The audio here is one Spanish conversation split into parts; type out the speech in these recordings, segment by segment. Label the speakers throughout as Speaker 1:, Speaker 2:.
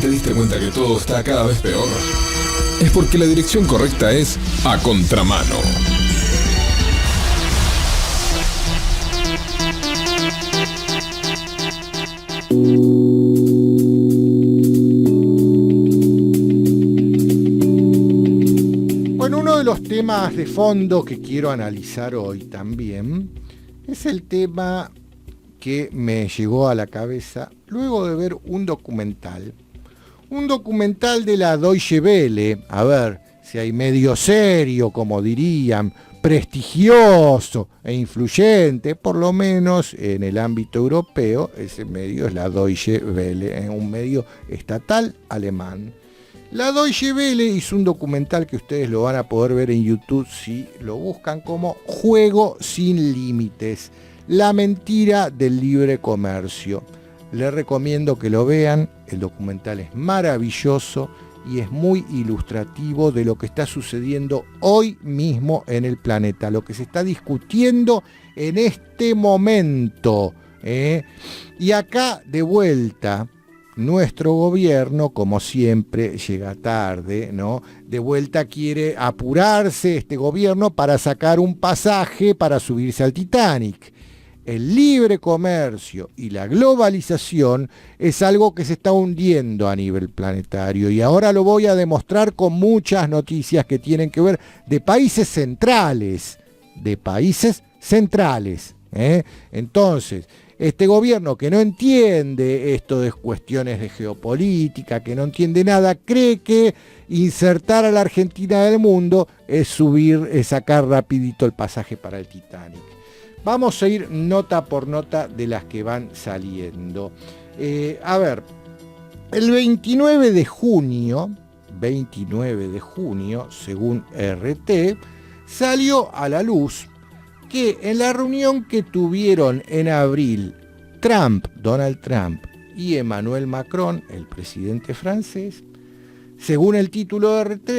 Speaker 1: te diste cuenta que todo está cada vez peor, es porque la dirección correcta es a contramano.
Speaker 2: Bueno, uno de los temas de fondo que quiero analizar hoy también es el tema que me llegó a la cabeza luego de ver un documental de la Deutsche Welle, a ver si hay medio serio, como dirían, prestigioso e influyente, por lo menos en el ámbito europeo. Ese medio es la Deutsche Welle, un medio estatal alemán. La Deutsche Welle hizo un documental que ustedes lo van a poder ver en YouTube si lo buscan como Juego sin Límites, la mentira del libre comercio. Les recomiendo que lo vean, el documental es maravilloso y es muy ilustrativo de lo que está sucediendo hoy mismo en el planeta, lo que se está discutiendo en este momento. Y acá, de vuelta, nuestro gobierno, como siempre, llega tarde, ¿no? De vuelta quiere apurarse este gobierno para sacar un pasaje para subirse al Titanic. El libre comercio y la globalización es algo que se está hundiendo a nivel planetario, y ahora lo voy a demostrar con muchas noticias que tienen que ver de países centrales, Entonces, este gobierno que no entiende esto de cuestiones de geopolítica, que no entiende nada, cree que insertar a la Argentina del mundo es sacar rapidito el pasaje para el Titanic. Vamos a ir nota por nota de las que van saliendo. A ver, el 29 de junio, según RT, salió a la luz que en la reunión que tuvieron en abril Donald Trump y Emmanuel Macron, el presidente francés, según el título de RT,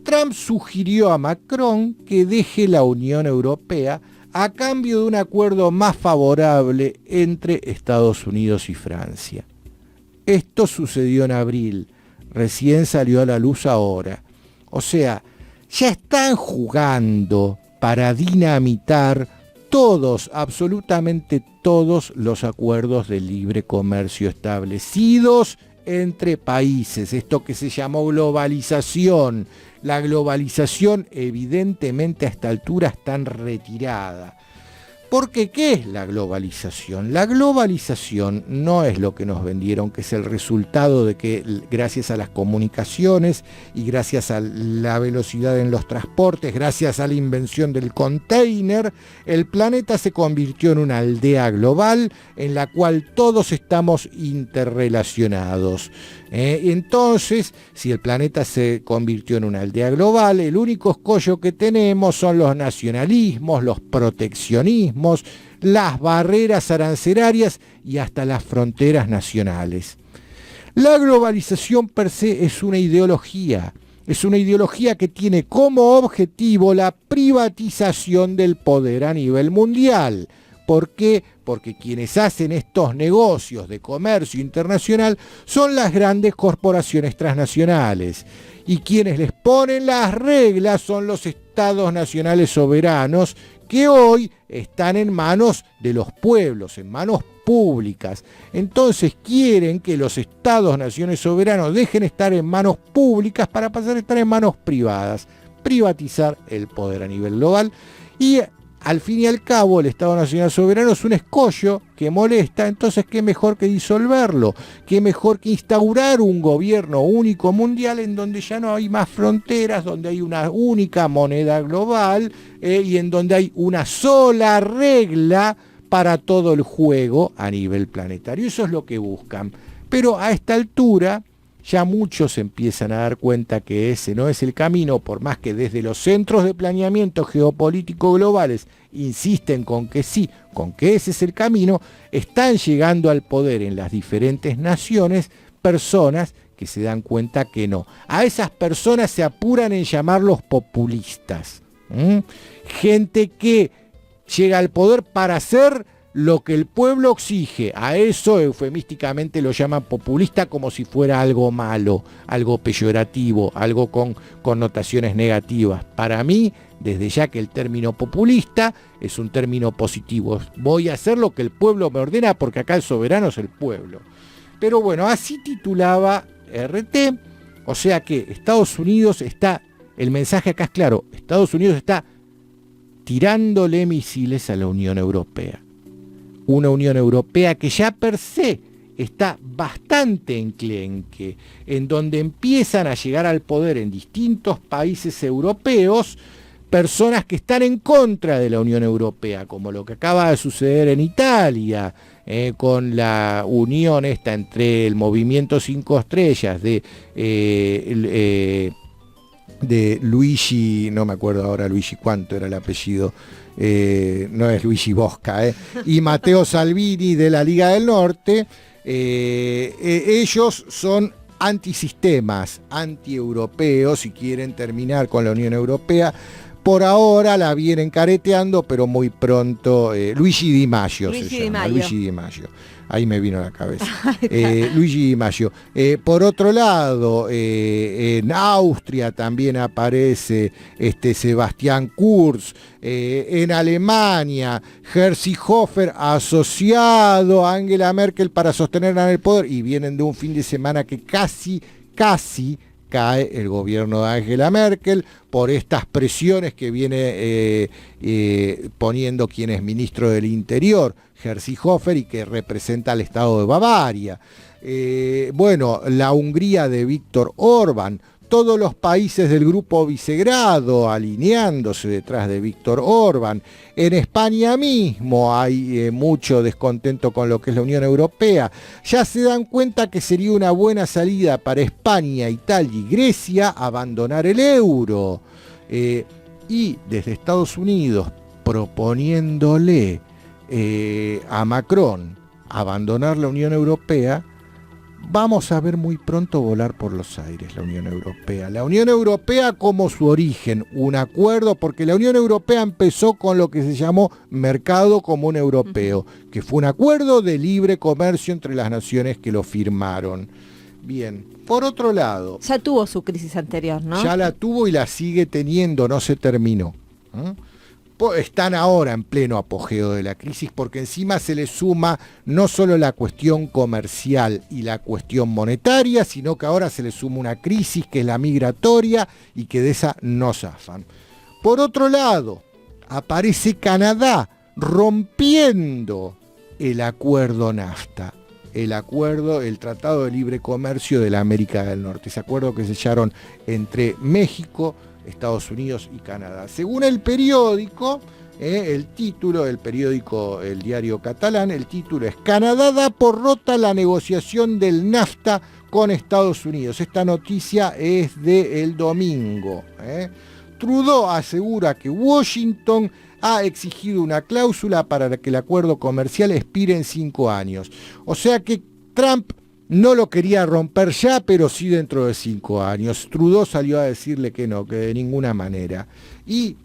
Speaker 2: Trump sugirió a Macron que deje la Unión Europea a cambio de un acuerdo más favorable entre Estados Unidos y Francia. Esto sucedió en abril, recién salió a la luz ahora. O sea, ya están jugando para dinamitar absolutamente todos los acuerdos de libre comercio establecidos entre países, esto que se llamó globalización. La globalización evidentemente a esta altura está en retirada. Porque ¿qué es la globalización? La globalización no es lo que nos vendieron, que es el resultado de que gracias a las comunicaciones y gracias a la velocidad en los transportes, gracias a la invención del container, el planeta se convirtió en una aldea global en la cual todos estamos interrelacionados. Entonces, si el planeta se convirtió en una aldea global, el único escollo que tenemos son los nacionalismos, los proteccionismos, las barreras arancelarias y hasta las fronteras nacionales. La globalización per se es una ideología que tiene como objetivo la privatización del poder a nivel mundial. ¿Por qué? Porque quienes hacen estos negocios de comercio internacional son las grandes corporaciones transnacionales, y quienes les ponen las reglas son los estados nacionales soberanos, que hoy están en manos de los pueblos, en manos públicas. Entonces quieren que los estados naciones soberanos dejen estar en manos públicas para pasar a estar en manos privadas, privatizar el poder a nivel global. Y al fin y al cabo, el Estado Nacional Soberano es un escollo que molesta. Entonces, ¿qué mejor que disolverlo? ¿Qué mejor que instaurar un gobierno único mundial en donde ya no hay más fronteras, donde hay una única moneda global y en donde hay una sola regla para todo el juego a nivel planetario? Eso es lo que buscan. Pero a esta altura ya muchos empiezan a dar cuenta que ese no es el camino, por más que desde los centros de planeamiento geopolítico globales insisten con que sí, con que ese es el camino. Están llegando al poder en las diferentes naciones personas que se dan cuenta que no. A esas personas se apuran en llamarlos populistas. Gente que llega al poder para hacer lo que el pueblo exige. A eso eufemísticamente lo llaman populista como si fuera algo malo, algo peyorativo, algo con connotaciones negativas. Para mí, desde ya que el término populista es un término positivo. Voy a hacer lo que el pueblo me ordena porque acá el soberano es el pueblo. Pero bueno, así titulaba RT, o sea que Estados Unidos está, el mensaje acá es claro, Estados Unidos está tirándole misiles a la Unión Europea. Una Unión Europea que ya per se está bastante enclenque, en donde empiezan a llegar al poder en distintos países europeos personas que están en contra de la Unión Europea, como lo que acaba de suceder en Italia, con la unión esta entre el Movimiento 5 Estrellas de Luigi, no me acuerdo ahora Luigi cuánto era el apellido, no es Luigi Bosca, y Matteo Salvini de la Liga del Norte, ellos son antisistemas, antieuropeos y quieren terminar con la Unión Europea. Por ahora la vienen careteando, pero muy pronto, Luigi Di Maggio se llama, Luigi Di Maggio. Ahí me vino a la cabeza. Luigi Di Maggio. Por otro lado, en Austria también aparece Sebastian Kurz. En Alemania, Horst Seehofer asociado a Angela Merkel para sostenerla en el poder. Y vienen de un fin de semana que casi cae el gobierno de Angela Merkel por estas presiones que viene poniendo quien es ministro del Interior, Horst Seehofer, y que representa al Estado de Bavaria. Bueno, la Hungría de Víctor Orbán, todos los países del grupo Visegrado alineándose detrás de Víctor Orbán. En España mismo hay mucho descontento con lo que es la Unión Europea. Ya se dan cuenta que sería una buena salida para España, Italia y Grecia abandonar el euro. Y desde Estados Unidos proponiéndole a Macron abandonar la Unión Europea, vamos a ver muy pronto volar por los aires la Unión Europea. La Unión Europea como su origen, un acuerdo, porque la Unión Europea empezó con lo que se llamó Mercado Común Europeo, que fue un acuerdo de libre comercio entre las naciones que lo firmaron. Bien, por otro lado...
Speaker 3: Ya tuvo su crisis anterior, ¿no?
Speaker 2: Ya la tuvo y la sigue teniendo, no se terminó. Están ahora en pleno apogeo de la crisis porque encima se le suma no solo la cuestión comercial y la cuestión monetaria, sino que ahora se le suma una crisis que es la migratoria y que de esa no zafan. Por otro lado, aparece Canadá rompiendo el acuerdo NAFTA, el Tratado de Libre Comercio de la América del Norte, ese acuerdo que sellaron entre México, Estados Unidos y Canadá. Según el periódico, el título del periódico El Diario Catalán, el título es Canadá da por rota la negociación del NAFTA con Estados Unidos. Esta noticia es del domingo. Trudeau asegura que Washington ha exigido una cláusula para que el acuerdo comercial expire en 5 años. O sea que Trump no lo quería romper ya, pero sí dentro de 5 años. Trudeau salió a decirle que no, que de ninguna manera. Y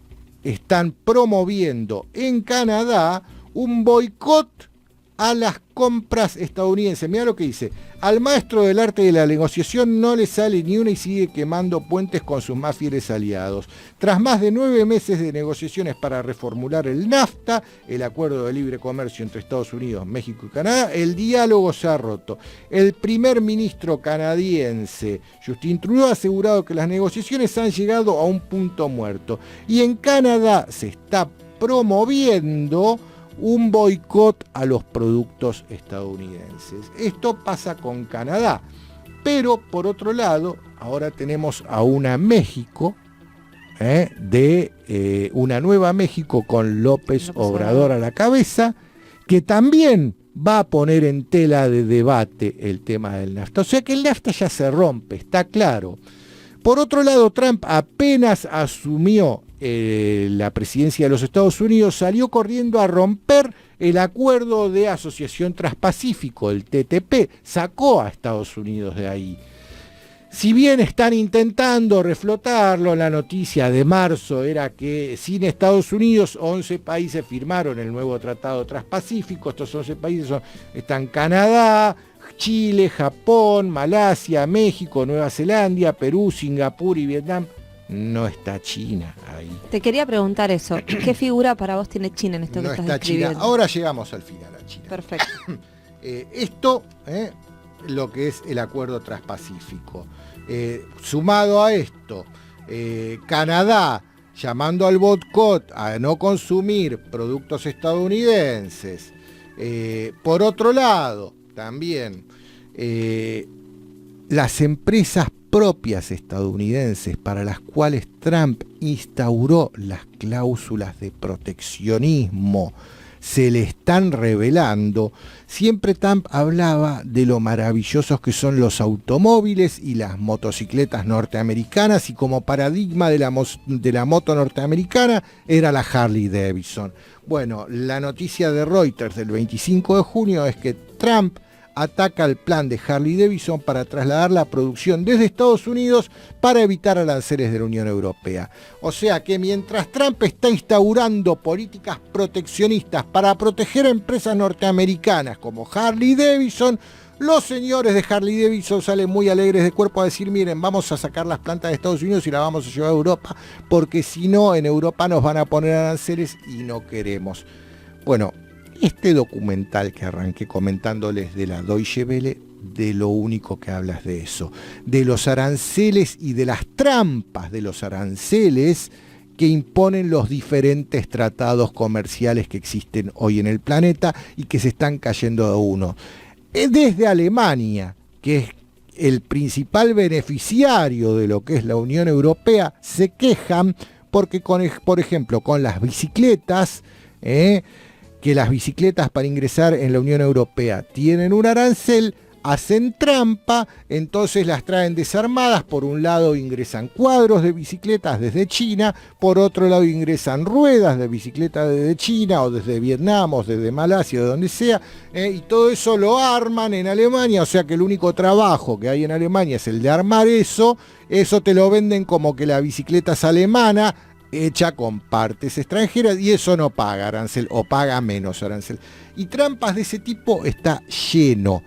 Speaker 2: están promoviendo en Canadá un boicot a las compras estadounidenses. Mirá lo que dice. Al maestro del arte de la negociación no le sale ni una y sigue quemando puentes con sus más fieles aliados. Tras más de 9 meses de negociaciones para reformular el NAFTA, el acuerdo de libre comercio entre Estados Unidos, México y Canadá, el diálogo se ha roto. El primer ministro canadiense, Justin Trudeau, ha asegurado que las negociaciones han llegado a un punto muerto. Y en Canadá se está promoviendo un boicot a los productos estadounidenses. Esto pasa con Canadá, pero por otro lado, ahora tenemos a una México, una nueva México con López Obrador a la cabeza, que también va a poner en tela de debate el tema del NAFTA. O sea que el NAFTA ya se rompe, está claro. Por otro lado, Trump apenas asumió la presidencia de los Estados Unidos, salió corriendo a romper el acuerdo de asociación transpacífico, el TTP, sacó a Estados Unidos de ahí. Si bien están intentando reflotarlo, la noticia de marzo era que sin Estados Unidos 11 países firmaron el nuevo Tratado Transpacífico. Estos 11 países están Canadá, Chile, Japón, Malasia, México, Nueva Zelanda, Perú, Singapur y Vietnam. No está China ahí.
Speaker 3: Te quería preguntar eso. ¿Qué figura para vos tiene China en esto que
Speaker 2: No
Speaker 3: estás
Speaker 2: está China.
Speaker 3: describiendo?
Speaker 2: Ahora llegamos al final a China.
Speaker 3: Perfecto.
Speaker 2: Esto, lo que es el acuerdo transpacífico. Sumado a esto, Canadá llamando al boicot a no consumir productos estadounidenses. Por otro lado, también las empresas propias estadounidenses para las cuales Trump instauró las cláusulas de proteccionismo se le están revelando. Siempre Trump hablaba de lo maravillosos que son los automóviles y las motocicletas norteamericanas, y como paradigma de la moto norteamericana era la Harley Davidson. Bueno, la noticia de Reuters del 25 de junio es que Trump ataca el plan de Harley Davidson para trasladar la producción desde Estados Unidos para evitar aranceles de la Unión Europea. O sea que mientras Trump está instaurando políticas proteccionistas para proteger a empresas norteamericanas como Harley Davidson, los señores de Harley Davidson salen muy alegres de cuerpo a decir: miren, vamos a sacar las plantas de Estados Unidos y las vamos a llevar a Europa, porque si no, en Europa nos van a poner aranceles y no queremos. Bueno, este documental que arranqué comentándoles de la Deutsche Welle, de lo único que habla es de eso, de los aranceles y de las trampas de los aranceles que imponen los diferentes tratados comerciales que existen hoy en el planeta y que se están cayendo a uno. Desde Alemania, que es el principal beneficiario de lo que es la Unión Europea, se quejan porque, por ejemplo, con las bicicletas, que las bicicletas para ingresar en la Unión Europea tienen un arancel, hacen trampa, entonces las traen desarmadas. Por un lado ingresan cuadros de bicicletas desde China, por otro lado ingresan ruedas de bicicleta desde China o desde Vietnam o desde Malasia o de donde sea, y todo eso lo arman en Alemania. O sea que el único trabajo que hay en Alemania es el de armar eso te lo venden como que la bicicleta es alemana, hecha con partes extranjeras, y eso no paga arancel o paga menos arancel. Y trampas de ese tipo está lleno.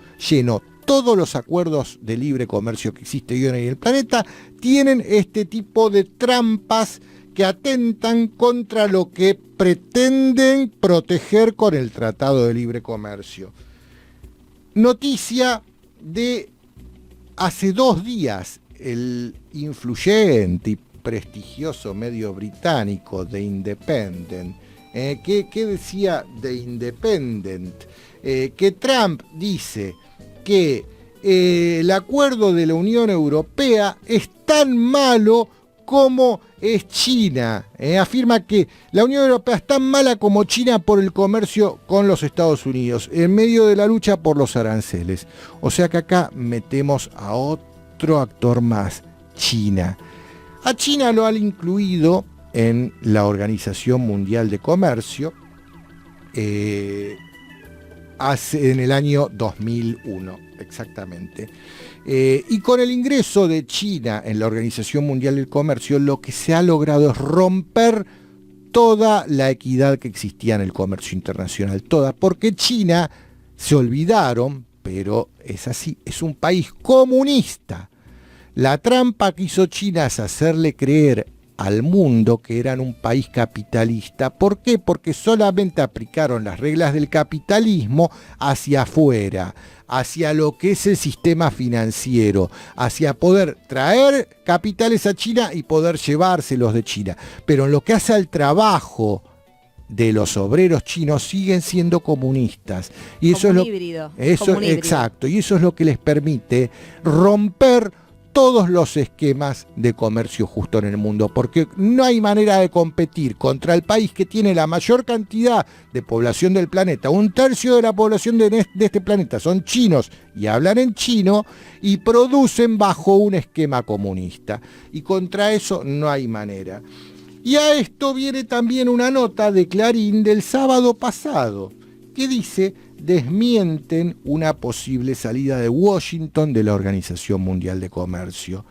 Speaker 2: Todos los acuerdos de libre comercio que existen hoy en el planeta tienen este tipo de trampas que atentan contra lo que pretenden proteger con el Tratado de Libre Comercio. Noticia de hace 2 días, el influyente y prestigioso medio británico The Independent, ¿qué decía The Independent? Que Trump dice que el acuerdo de la Unión Europea es tan malo como es China. Afirma que la Unión Europea es tan mala como China por el comercio con los Estados Unidos, en medio de la lucha por los aranceles. O sea que acá metemos a otro actor más, China. A China lo han incluido en la Organización Mundial de Comercio en el año 2001, exactamente. Y con el ingreso de China en la Organización Mundial del Comercio, lo que se ha logrado es romper toda la equidad que existía en el comercio internacional, toda, porque China, se olvidaron, pero es así, es un país comunista. La trampa que hizo China es hacerle creer al mundo que eran un país capitalista. ¿Por qué? Porque solamente aplicaron las reglas del capitalismo hacia afuera, hacia lo que es el sistema financiero, hacia poder traer capitales a China y poder llevárselos de China. Pero en lo que hace al trabajo de los obreros chinos, siguen siendo comunistas. Y eso
Speaker 3: como
Speaker 2: es
Speaker 3: un híbrido.
Speaker 2: Exacto, y eso es lo que les permite romper todos los esquemas de comercio justo en el mundo, porque no hay manera de competir contra el país que tiene la mayor cantidad de población del planeta. 1/3 de la población de este planeta son chinos y hablan en chino y producen bajo un esquema comunista. Y contra eso no hay manera. Y a esto viene también una nota de Clarín del sábado pasado, que dice: desmienten una posible salida de Washington de la Organización Mundial de Comercio.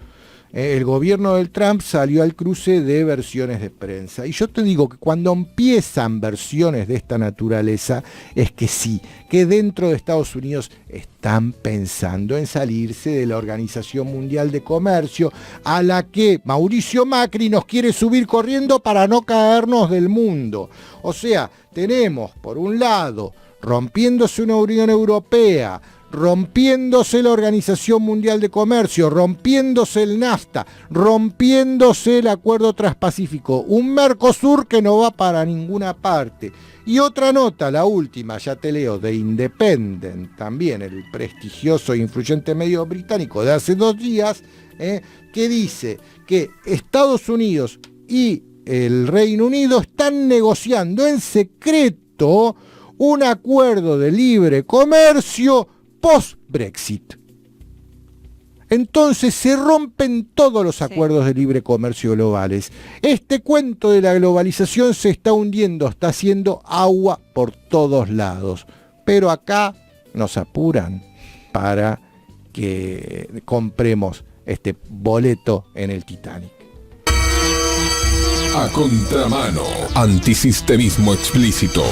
Speaker 2: El gobierno del Trump salió al cruce de versiones de prensa. Y yo te digo que cuando empiezan versiones de esta naturaleza, es que sí, que dentro de Estados Unidos están pensando en salirse de la Organización Mundial de Comercio, a la que Mauricio Macri nos quiere subir corriendo para no caernos del mundo. O sea, tenemos, por un lado, rompiéndose una Unión Europea, rompiéndose la Organización Mundial de Comercio, rompiéndose el NAFTA, rompiéndose el Acuerdo Transpacífico, un Mercosur que no va para ninguna parte. Y otra nota, la última, ya te leo, de Independent, también el prestigioso e influyente medio británico de hace 2 días, que dice que Estados Unidos y el Reino Unido están negociando en secreto un acuerdo de libre comercio post-Brexit. Entonces se rompen todos los acuerdos de libre comercio globales. Este cuento de la globalización se está hundiendo, está haciendo agua por todos lados. Pero acá nos apuran para que compremos este boleto en el Titanic.
Speaker 1: A contramano, antisistemismo explícito.